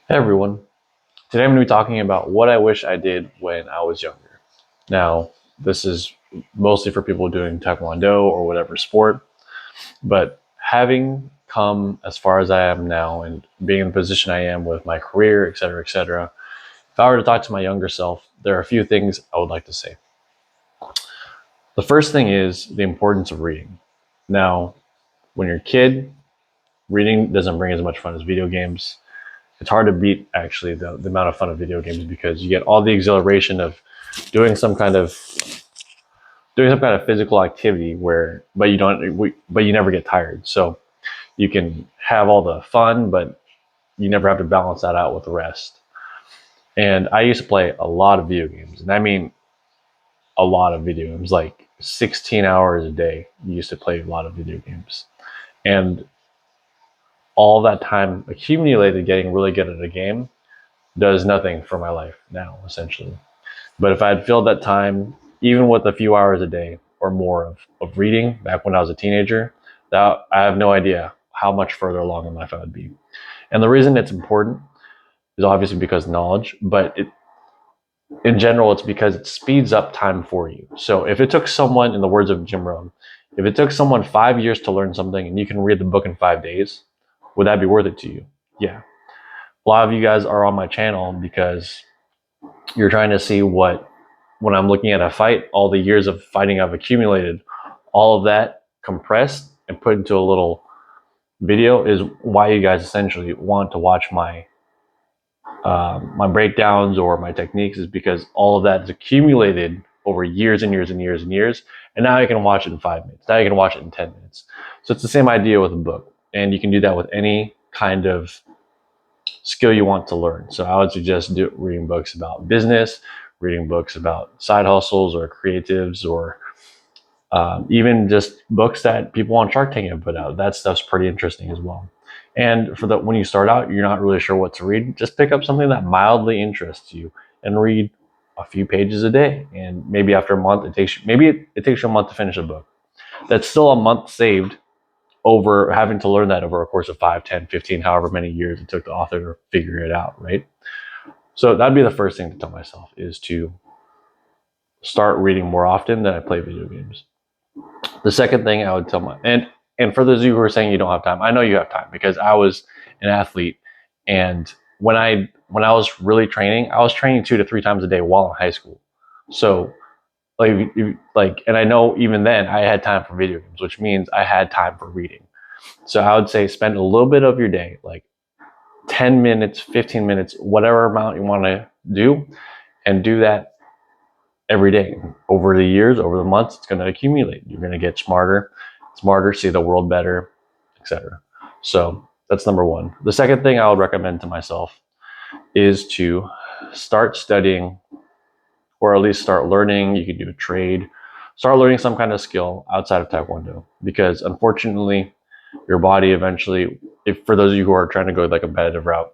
Hey everyone. Today I'm going to be talking about what I wish I did when I was younger. Now, this is mostly for people doing Taekwondo or whatever sport, but having come as far as I am now and being in the position I am with my career, etc., if I were to talk to my younger self, there are a few things I would like to say. The first thing is the importance of reading. Now, when you're a kid, reading doesn't bring as much fun as video games. It's hard to beat actually the amount of fun of video games because you get all the exhilaration of doing some kind of physical activity where but you never get tired, so you can have all the fun but you never have to balance that out with the rest. And I used to play a lot of video games, and I mean a lot of video games, like 16 hours a day. You used to play a lot of video games, and all that time accumulated getting really good at a game does nothing for my life now, essentially. But if I had filled that time, even with a few hours a day or more of reading back when I was a teenager, that I have no idea how much further along in life I would be. And the reason it's important is obviously because knowledge, but in general, it's because it speeds up time for you. So if it took someone, in the words of Jim Rohn, if it took someone 5 years to learn something and you can read the book in 5 days, would that be worth it to you? Yeah. A lot of you guys are on my channel because you're trying to see what, when I'm looking at a fight, all the years of fighting I've accumulated, all of that compressed and put into a little video is why you guys essentially want to watch my breakdowns or my techniques, is because all of that is accumulated over years and years and years and years, and now you can watch it in 5 minutes. Now you can watch it in 10 minutes. So it's the same idea with a book, and you can do that with any kind of skill you want to learn. So I would suggest reading books about business, reading books about side hustles or creatives, or even just books that people on Shark Tank have put out. That stuff's pretty interesting as well. And for the when you start out, you're not really sure what to read. Just pick up something that mildly interests you and read a few pages a day. And maybe after a month, it takes you a month to finish a book. That's still a month saved over having to learn that over a course of 5, 10, 15, however many years it took the author to figure it out, right? So that'd be the first thing to tell myself, is to start reading more often than I play video games. The second thing I would tell and for those of you who are saying you don't have time, I know you have time because I was an athlete, and when I was really training, I was training 2 to 3 times a day while in high school. So and I know even then I had time for video games, which means I had time for reading. So I would say spend a little bit of your day, like 10 minutes, 15 minutes, whatever amount you want to do, and do that every day. Over the years, over the months, it's going to accumulate. You're going to get smarter, see the world better, etc. So that's number one. The second thing I would recommend to myself is to start studying, or at least start learning. You can do a trade, start learning some kind of skill outside of Taekwondo, because unfortunately, your body eventually, if for those of you who are trying to go like a competitive route,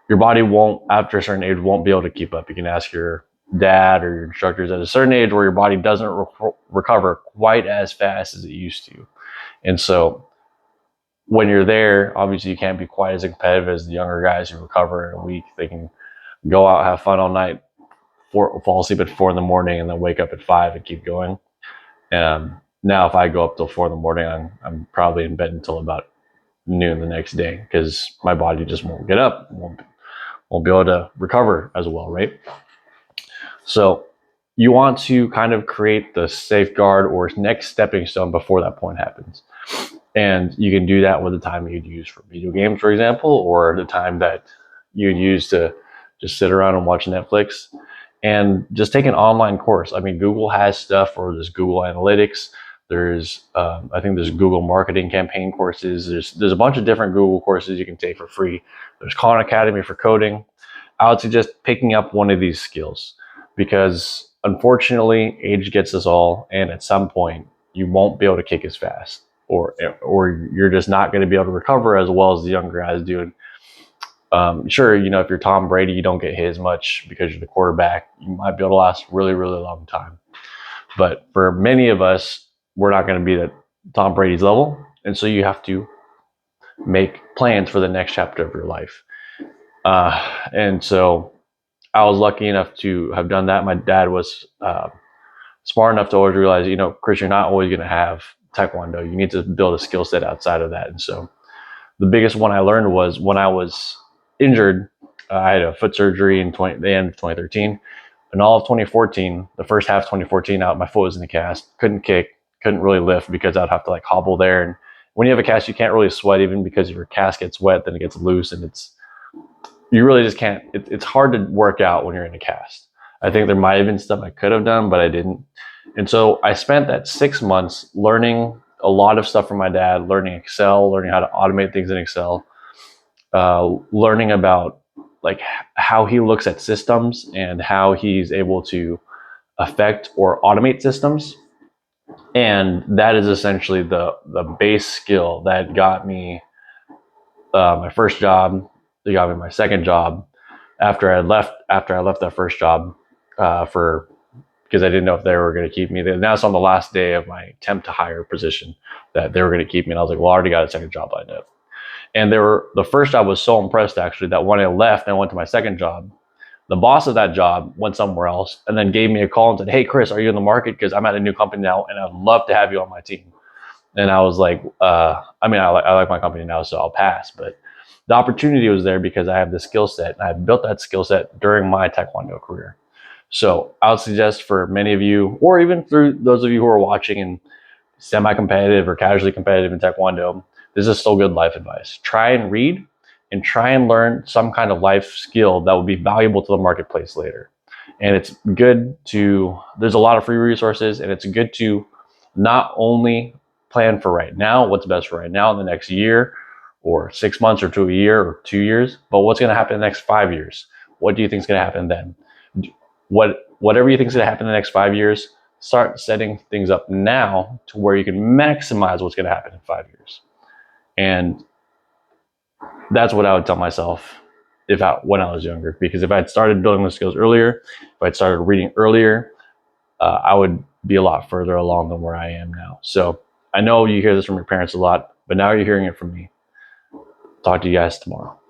your body won't, after a certain age, won't be able to keep up. You can ask your dad or your instructors at a certain age where your body doesn't recover quite as fast as it used to. And so when you're there, obviously you can't be quite as competitive as the younger guys who recover in a week. They can go out, have fun all night, fall asleep at 4 in the morning, and then wake up at 5 and keep going. Now, if I go up till 4 in the morning, I'm probably in bed until about noon the next day because my body just won't get up, won't be able to recover as well, right? So you want to kind of create the safeguard or next stepping stone before that point happens. And you can do that with the time you'd use for video games, for example, or the time that you'd use to just sit around and watch Netflix, and just take an online course. I mean, Google has stuff, or there's Google Analytics. I think there's Google Marketing Campaign courses. There's a bunch of different Google courses you can take for free. There's Khan Academy for coding. I would suggest picking up one of these skills, because unfortunately, age gets us all, and at some point, you won't be able to kick as fast, or you're just not going to be able to recover as well as the younger guys do. Sure, if you're Tom Brady, you don't get hit as much because you're the quarterback. You might be able to last a really, really long time. But for many of us, we're not going to be at Tom Brady's level. And so you have to make plans for the next chapter of your life. And so I was lucky enough to have done that. My dad was smart enough to always realize, Chris, you're not always going to have Taekwondo. You need to build a skill set outside of that. And so the biggest one I learned was when I was injured. I had a foot surgery in the end of 2013. In all of 2014, the first half of 2014, my foot was in a cast. Couldn't kick, couldn't really lift because I'd have to like hobble there. And when you have a cast, you can't really sweat even because if your cast gets wet, then it gets loose, and you really just can't. It's hard to work out when you're in a cast. I think there might have been stuff I could have done, but I didn't. And so I spent that 6 months learning a lot of stuff from my dad, learning Excel, learning how to automate things in Excel, learning about like how he looks at systems and how he's able to affect or automate systems. And that is essentially the base skill that got me my first job. It got me my second job after I left that first job for because I didn't know if they were going to keep me. They announced on the last day of my temp to hire position that they were going to keep me, and I was like, well, I already got a second job lined up. And the first job was so impressed actually that when I left and I went to my second job, the boss of that job went somewhere else and then gave me a call and said, hey, Chris, are you in the market? Because I'm at a new company now and I'd love to have you on my team. And I was like, I like my company now, so I'll pass. But the opportunity was there because I have the skill set, and I built that skill set during my Taekwondo career. So I would suggest for many of you, or even through those of you who are watching and semi-competitive or casually competitive in Taekwondo, this is still good life advice. Try and read and try and learn some kind of life skill that will be valuable to the marketplace later. And it's good there's a lot of free resources, and it's good to not only plan for right now, what's best for right now in the next year or 6 months or to a year or 2 years, but what's going to happen in the next 5 years? What do you think is going to happen then? Whatever you think is going to happen in the next 5 years, start setting things up now to where you can maximize what's going to happen in 5 years. And that's what I would tell myself when I was younger, because if I'd started building the skills earlier, if I'd started reading earlier, I would be a lot further along than where I am now. So I know you hear this from your parents a lot, but now you're hearing it from me. Talk to you guys tomorrow.